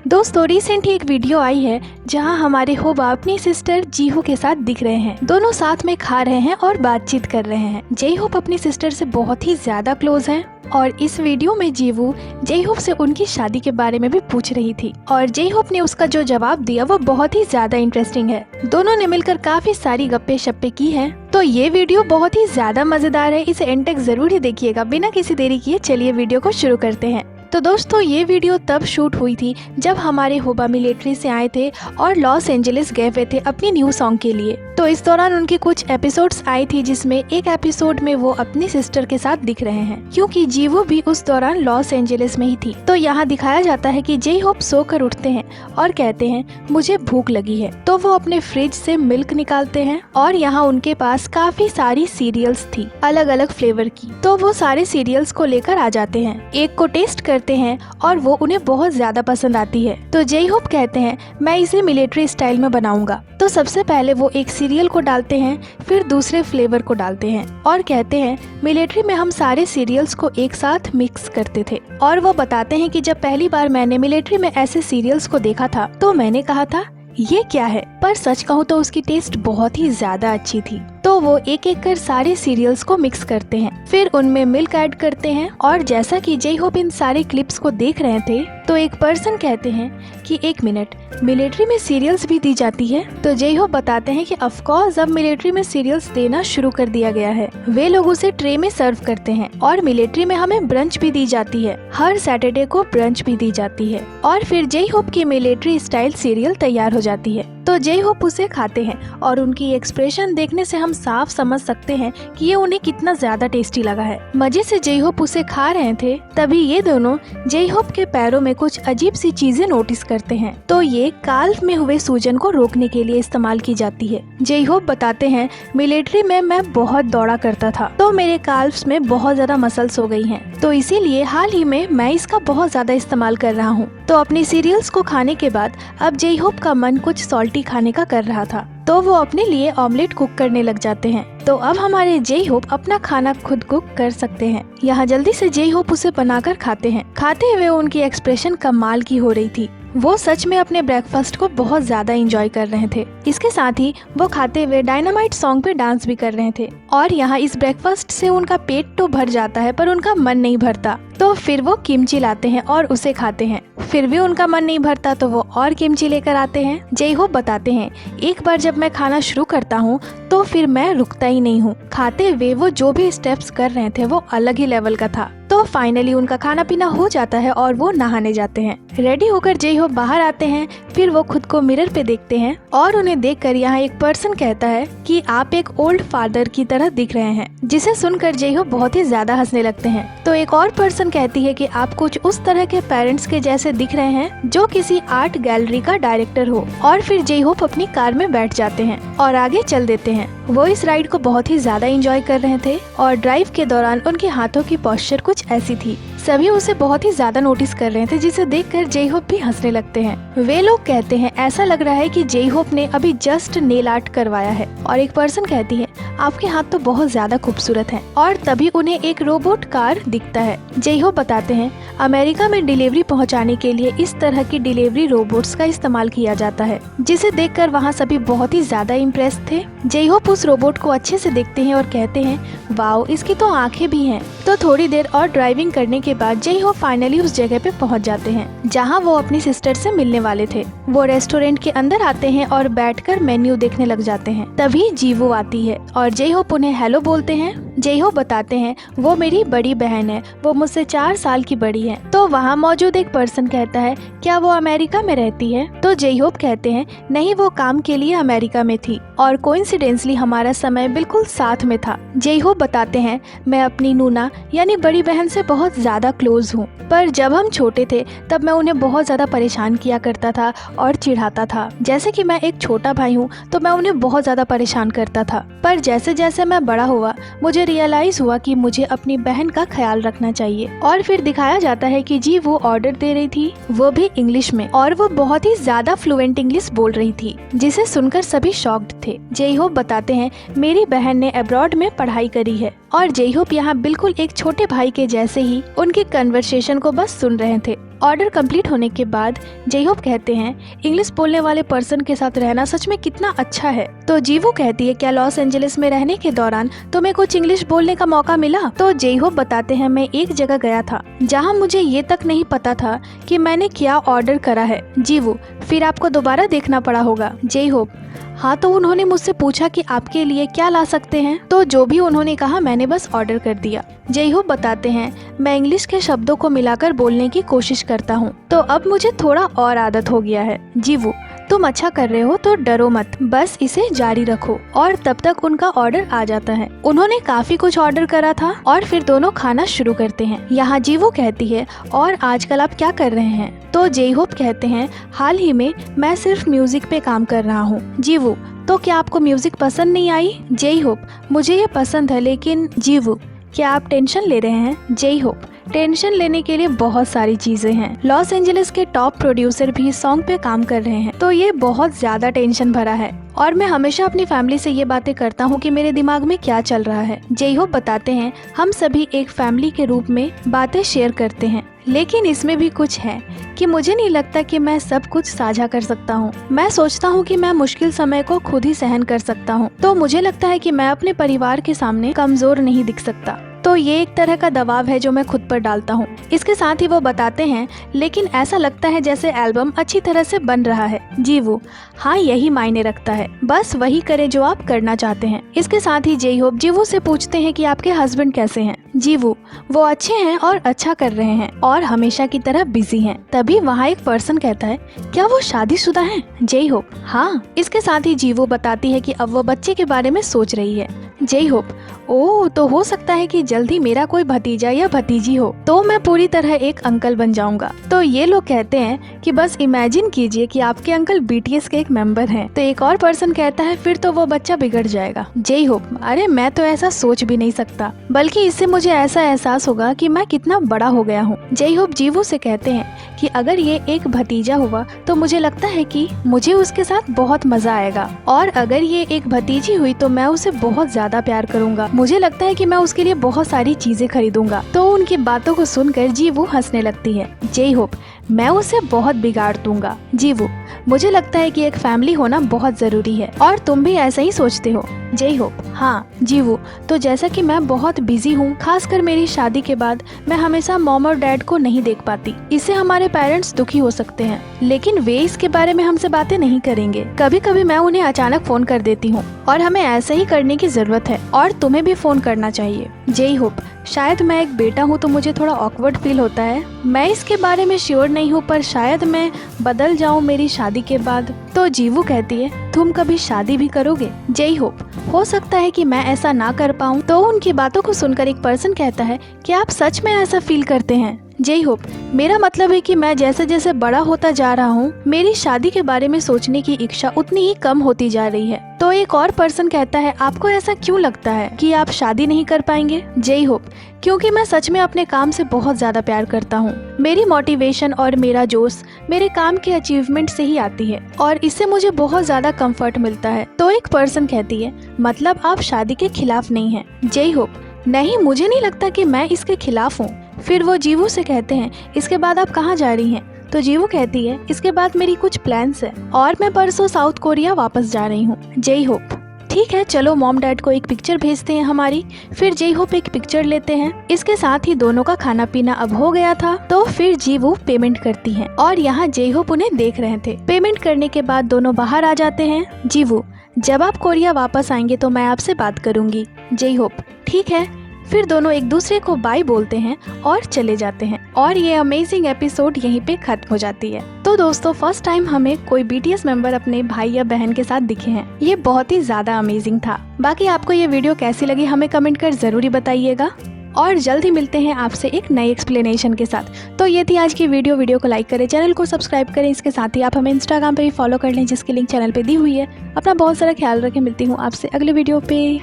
दोस्तों रिसेंट ही एक वीडियो आई है जहां हमारे होबा अपनी सिस्टर जीहू के साथ दिख रहे हैं। दोनों साथ में खा रहे हैं और बातचीत कर रहे हैं। जेहोप अपनी सिस्टर से बहुत ही ज्यादा क्लोज है और इस वीडियो में जीवू जेहोप से उनकी शादी के बारे में भी पूछ रही थी और जेहोप ने उसका जो जवाब दिया वो बहुत ही ज्यादा इंटरेस्टिंग है। दोनों ने मिलकर काफी सारी गप्पे शप्पे की हैं। तो ये वीडियो बहुत ही ज्यादा मजेदार है, इसे एंड तक जरूर ही देखिएगा। बिना किसी देरी किए चलिए वीडियो को शुरू करते हैं। तो दोस्तों ये वीडियो तब शूट हुई थी जब हमारे होबा मिलिट्री से आए थे और लॉस एंजलिस गए हुए थे अपनी न्यू सॉन्ग के लिए। तो इस दौरान उनके कुछ एपिसोड्स आई थी जिसमें एक एपिसोड में वो अपनी सिस्टर के साथ दिख रहे हैं क्योंकि जीवू भी उस दौरान लॉस एंजलिस में ही थी। तो यहाँ दिखाया जाता है कि जेहोप सोकर उठते हैं और कहते हैं मुझे भूख लगी है। तो वो अपने फ्रिज से मिल्क निकालते हैं और यहाँ उनके पास काफी सारी सीरियल्स थी अलग अलग फ्लेवर की। तो वो सारे सीरियल्स को लेकर आ जाते हैं, एक को टेस्ट करते हैं और वो उन्हें बहुत ज्यादा पसंद आती है। तो जेहोप कहते हैं मैं इसे मिलिट्री स्टाइल में बनाऊंगा। तो सबसे पहले वो एक सीरियल को डालते हैं, फिर दूसरे फ्लेवर को डालते हैं और कहते हैं मिलिट्री में हम सारे सीरियल्स को एक साथ मिक्स करते थे। और वो बताते हैं कि जब पहली बार मैंने मिलिट्री में ऐसे सीरियल्स को देखा था तो मैंने कहा था ये क्या है, पर सच कहूँ तो उसकी टेस्ट बहुत ही ज्यादा अच्छी थी। तो वो एक एक कर सारे सीरियल्स को मिक्स करते हैं, फिर उनमें मिल्क ऐड करते हैं। और जैसा कि जेहोप इन सारे क्लिप्स को देख रहे थे तो एक पर्सन कहते हैं कि एक मिनट, मिलिट्री में सीरियल्स भी दी जाती है? तो जेहोप बताते हैं कि ऑफ कोर्स अब मिलिट्री में सीरियल्स देना शुरू कर दिया गया है। वे लोग उसे ट्रे में सर्व करते हैं और मिलिट्री में हमें ब्रंच भी दी जाती है, हर सैटरडे को ब्रंच भी दी जाती है। और फिर जेहोप की मिलिट्री स्टाइल सीरियल तैयार हो जाती है। तो जेहोप उसे खाते हैं और उनकी एक्सप्रेशन देखने से हम साफ समझ सकते हैं कि ये उन्हें कितना ज्यादा टेस्टी लगा है। मजे से जेहोप उसे खा रहे थे तभी ये दोनों जेहोप के पैरों में कुछ अजीब सी चीजें नोटिस करते हैं। तो ये काल्फ में हुए सूजन को रोकने के लिए इस्तेमाल की जाती है। जेहोप बताते हैं मिलिट्री में मैं बहुत दौड़ा करता था तो मेरे काल्फ्स में बहुत ज्यादा मसल्स हो गई हैं, तो इसीलिए हाल ही में मैं इसका बहुत ज्यादा इस्तेमाल कर रहा हूँ। तो अपनी सीरियल्स को खाने के बाद अब जेहोप का मन कुछ सॉल्टी खाने का कर रहा था तो वो अपने लिए ऑमलेट कुक करने लग जाते हैं। तो अब हमारे जेहोप अपना खाना खुद कुक कर सकते हैं। यहाँ जल्दी से जेहोप उसे बनाकर खाते हैं। खाते हुए उनकी एक्सप्रेशन कमाल की हो रही थी, वो सच में अपने ब्रेकफास्ट को बहुत ज्यादा एंजॉय कर रहे थे। इसके साथ ही वो खाते हुए डायनामाइट सॉन्ग पे डांस भी कर रहे थे। और यहाँ इस ब्रेकफास्ट से उनका पेट तो भर जाता है पर उनका मन नहीं भरता। तो फिर वो किमची लाते हैं और उसे खाते हैं, फिर भी उनका मन नहीं भरता तो वो और किमची लेकर आते हैं। जेहोप बताते हैं एक बार जब मैं खाना शुरू करता हूँ तो फिर मैं रुकता ही नहीं हूँ। खाते हुए वो जो भी स्टेप्स कर रहे थे वो अलग ही लेवल का था। तो फाइनली उनका खाना पीना हो जाता है और वो नहाने जाते हैं। रेडी होकर जेहोप बाहर आते हैं, फिर वो खुद को मिरर पे देखते हैं और उन्हें देखकर यहाँ एक पर्सन कहता है कि आप एक ओल्ड फादर की तरह दिख रहे हैं, जिसे सुनकर जेहोप बहुत ही ज्यादा हंसने लगते हैं। तो एक और पर्सन कहती है कि आप कुछ उस तरह के पेरेंट्स के जैसे दिख रहे हैं जो किसी आर्ट गैलरी का डायरेक्टर हो। और फिर जेहोप अपनी कार में बैठ जाते हैं और आगे चल देते हैं। वो इस राइड को बहुत ही ज्यादा एंजॉय कर रहे थे और ड्राइव के दौरान उनके हाथों की पोस्चर कुछ ऐसी थी, सभी उसे बहुत ही ज्यादा नोटिस कर रहे थे, जिसे देखकर जेहोप भी हंसने लगते हैं। वे लोग कहते हैं ऐसा लग रहा है कि जेहोप ने अभी जस्ट नेल आर्ट करवाया है। और एक पर्सन कहती है आपके हाथ तो बहुत ज्यादा खूबसूरत हैं। और तभी उन्हें एक रोबोट कार दिखता है। जेहोप बताते हैं अमेरिका में डिलीवरी पहुंचाने के लिए इस तरह की डिलीवरी रोबोट्स का इस्तेमाल किया जाता है, जिसे देखकर वहाँ सभी बहुत ही ज्यादा इम्प्रेस थे। जेहोप उस रोबोट को अच्छे से देखते हैं और कहते हैं वाओ, इसकी तो आंखें भी हैं। तो थोड़ी देर और ड्राइविंग करने के बाद जेहोप फाइनली उस जगह पे पहुंच जाते हैं जहां वो अपनी सिस्टर से मिलने वाले थे। वो रेस्टोरेंट के अंदर आते हैं और बैठकर मेन्यू देखने लग जाते हैं। तभी जीवू आती है और जेहोप उन्हें हेलो बोलते हैं। जेहोप बताते हैं वो मेरी बड़ी बहन है, वो मुझसे 4 साल की बड़ी है। तो वहाँ मौजूद एक पर्सन कहता है क्या वो अमेरिका में रहती है? तो जेहोप कहते हैं नहीं, वो काम के लिए अमेरिका में थी और कोइंसिडेंटली हमारा समय बिल्कुल साथ में था। जेहोप बताते हैं मैं अपनी नूना यानी बड़ी बहन से बहुत ज्यादा क्लोज हूँ, पर जब हम छोटे थे तब मैं उन्हें बहुत ज्यादा परेशान किया करता था और चिढ़ाता था। जैसे कि मैं एक छोटा भाई हूँ तो मैं उन्हें बहुत ज्यादा परेशान करता था, पर जैसे जैसे मैं बड़ा हुआ मुझे रियलाइज हुआ कि मुझे अपनी बहन का ख्याल रखना चाहिए। और फिर दिखाया जाता है कि जी वो ऑर्डर दे रही थी, वो भी इंग्लिश में, और वो बहुत ही ज्यादा फ्लुएंट इंग्लिश बोल रही थी, जिसे सुनकर सभी शॉक्ड थे। जेहोप बताते हैं मेरी बहन ने अब्रॉड में पढ़ाई करी है और जे होप यहाँ बिल्कुल एक छोटे भाई के जैसे ही उनकी कन्वर्सेशन को बस सुन रहे थे। ऑर्डर कंप्लीट होने के बाद जे होप कहते हैं इंग्लिश बोलने वाले पर्सन के साथ रहना सच में कितना अच्छा है। तो जीवू कहती है क्या लॉस एंजलिस में रहने के दौरान तुम्हें कुछ इंग्लिश बोलने का मौका मिला? तो जे होप बताते हैं मैं एक जगह गया था जहाँ मुझे ये तक नहीं पता था कि मैंने क्या ऑर्डर करा है। जीवू फिर आपको दोबारा देखना पड़ा होगा। जे होप हाँ, तो उन्होंने मुझसे पूछा कि आपके लिए क्या ला सकते हैं, तो जो भी उन्होंने कहा मैंने बस ऑर्डर कर दिया। जे होप बताते हैं मैं इंग्लिश के शब्दों को मिलाकर बोलने की कोशिश करता हूँ, तो अब मुझे थोड़ा और आदत हो गया है। जीवू तुम अच्छा कर रहे हो तो डरो मत, बस इसे जारी रखो। और तब तक उनका ऑर्डर आ जाता है। उन्होंने काफी कुछ ऑर्डर करा था और फिर दोनों खाना शुरू करते हैं। यहाँ जीवू कहती है और आजकल आप क्या कर रहे हैं? तो जे होप कहते हैं हाल ही में मैं सिर्फ म्यूजिक पे काम कर रहा हूँ। जीवू तो क्या आपको म्यूजिक पसंद नहीं आई? जे होप मुझे ये पसंद है, लेकिन जीवू क्या आप टेंशन ले रहे हैं? जे होप टेंशन लेने के लिए बहुत सारी चीजें हैं। लॉस एंजलिस के टॉप प्रोड्यूसर भी सॉन्ग पे काम कर रहे हैं, तो ये बहुत ज्यादा टेंशन भरा है और मैं हमेशा अपनी फैमिली से ये बातें करता हूँ कि मेरे दिमाग में क्या चल रहा है। जे होप बताते हैं हम सभी एक फैमिली के रूप में बातें शेयर करते हैं, लेकिन इसमें भी कुछ है कि मुझे नहीं लगता कि मैं सब कुछ साझा कर सकता हूँ। मैं सोचता हूँ कि मैं मुश्किल समय को खुद ही सहन कर सकता हूँ, तो मुझे लगता है कि मैं अपने परिवार के सामने कमजोर नहीं दिख सकता। तो ये एक तरह का दबाव है जो मैं खुद पर डालता हूँ। इसके साथ ही वो बताते हैं लेकिन ऐसा लगता है जैसे एल्बम अच्छी तरह से बन रहा है। जीवू हाँ, यही मायने रखता है, बस वही करे जो आप करना चाहते हैं। इसके साथ ही जे होप जीवू से पूछते हैं कि आपके हस्बैंड कैसे हैं? जीवू वो अच्छे हैं और अच्छा कर रहे हैं और हमेशा की तरह बिजी हैं। तभी वहाँ एक पर्सन कहता है क्या वो शादीशुदा हैं? जे होप हाँ। इसके साथ ही जीवू बताती है कि अब वो बच्चे के बारे में सोच रही है। जे होप ओह, तो हो सकता है कि जल्दी मेरा कोई भतीजा या भतीजी हो, तो मैं पूरी तरह एक अंकल बन जाऊंगा। तो ये लोग कहते हैं कि बस इमेजिन कीजिए कि आपके अंकल बीटीएस के एक मेंबर हैं। तो एक और पर्सन कहता है फिर तो वो बच्चा बिगड़ जाएगा। जे होप अरे मैं तो ऐसा सोच भी नहीं सकता, बल्कि इससे मुझे ऐसा एहसास होगा कि मैं कितना बड़ा हो गया हूँ। जे होप जीवू से कहते हैं कि अगर ये एक भतीजा हुआ तो मुझे लगता है कि मुझे उसके साथ बहुत मजा आएगा, और अगर ये एक भतीजी हुई तो मैं उसे बहुत ज्यादा प्यार करूंगा। मुझे लगता है कि मैं उसके लिए बहुत सारी चीजें खरीदूंगा। तो उनकी बातों को सुनकर जीवू हंसने लगती है। जे होप मैं उसे बहुत बिगाड़ दूंगा। जीवू मुझे लगता है कि एक फैमिली होना बहुत जरूरी है और तुम भी ऐसा ही सोचते हो। जे होप हाँ। जीवू तो जैसा कि मैं बहुत बिजी हूँ, खासकर मेरी शादी के बाद मैं हमेशा मॉम और डैड को नहीं देख पाती। इससे हमारे पेरेंट्स दुखी हो सकते हैं, लेकिन वे इसके बारे में हमसे बातें नहीं करेंगे। कभी कभी मैं उन्हें अचानक फोन कर देती हूँ और हमें ऐसा ही करने की जरूरत है और तुम्हें भी फोन करना चाहिए। जे होप शायद मैं एक बेटा हूँ तो मुझे थोड़ा ऑकवर्ड फील होता है। मैं इसके बारे में श्योर नहीं हूँ, पर शायद मैं बदल जाऊँ मेरी शादी के बाद। तो जीवू कहती है तुम कभी शादी भी करोगे? जे होप हो सकता है कि मैं ऐसा ना कर पाऊँ। तो उनकी बातों को सुनकर एक पर्सन कहता है कि आप सच में ऐसा फील करते हैं? जे होप मेरा मतलब है कि मैं जैसे जैसे बड़ा होता जा रहा हूँ, मेरी शादी के बारे में सोचने की इच्छा उतनी ही कम होती जा रही है। तो एक और पर्सन कहता है आपको ऐसा क्यों लगता है कि आप शादी नहीं कर पाएंगे? जे होप क्योंकि मैं सच में अपने काम से बहुत ज्यादा प्यार करता हूँ। मेरी मोटिवेशन और मेरा जोश मेरे काम के अचीवमेंट से ही आती है और इससे मुझे बहुत ज्यादा कंफर्ट मिलता है। तो एक पर्सन कहती है मतलब आप शादी के खिलाफ नहीं हैं? जे होप नहीं, मुझे नहीं लगता कि मैं इसके खिलाफ हूँ। फिर वो जीवू से कहते हैं इसके बाद आप कहाँ जा रही हैं? तो जीवू कहती है इसके बाद मेरी कुछ प्लान्स है और मैं परसों साउथ कोरिया वापस जा रही हूँ। जे होप ठीक है, चलो मॉम डैड को एक पिक्चर भेजते हैं हमारी। फिर जे होप एक पिक्चर लेते हैं। इसके साथ ही दोनों का खाना पीना अब हो गया था। तो फिर जीवू पेमेंट करती है और यहाँ जे होप उन्हें देख रहे थे। पेमेंट करने के बाद दोनों बाहर आ जाते हैं। जीवू जब आप कोरिया वापस आएंगे तो मैं आपसे बात करूंगी। जे होप ठीक है। फिर दोनों एक दूसरे को बाय बोलते हैं और चले जाते हैं और ये अमेजिंग एपिसोड यहीं पे खत्म हो जाती है। तो दोस्तों फर्स्ट टाइम हमें कोई बीटीएस मेंबर अपने भाई या बहन के साथ दिखे हैं। ये बहुत ही ज्यादा अमेजिंग था। बाकी आपको ये वीडियो कैसी लगी हमें कमेंट कर जरूरी बताइएगा और जल्द ही मिलते हैं आपसे एक नई एक्सप्लेनेशन के साथ। तो ये थी आज की वीडियो को लाइक करें, चैनल को सब्सक्राइब करें। इसके साथ ही आप हमें इंस्टाग्राम पे भी फॉलो कर लें जिसकी लिंक चैनल पे दी हुई है। अपना बहुत सारा ख्याल रखें। मिलती हूँ आपसे अगले वीडियो पे।